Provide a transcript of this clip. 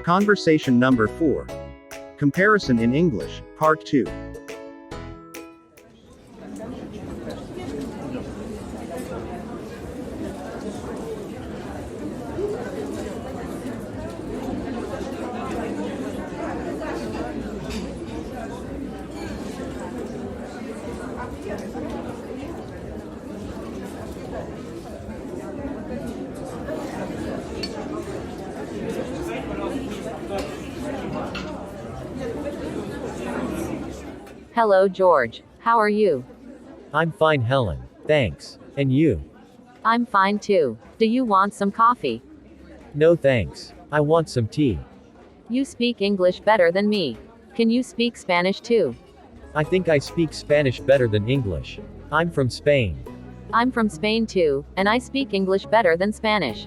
Conversation number 4. Comparison in English, Part 2. Hello, George. How are you? I'm fine, Helen. Thanks. And you? I'm fine too. Do you want some coffee? No thanks. I want some tea. You speak English better than me. Can you speak Spanish too? I think I speak Spanish better than English. I'm from Spain. I'm from Spain too, and I speak English better than Spanish.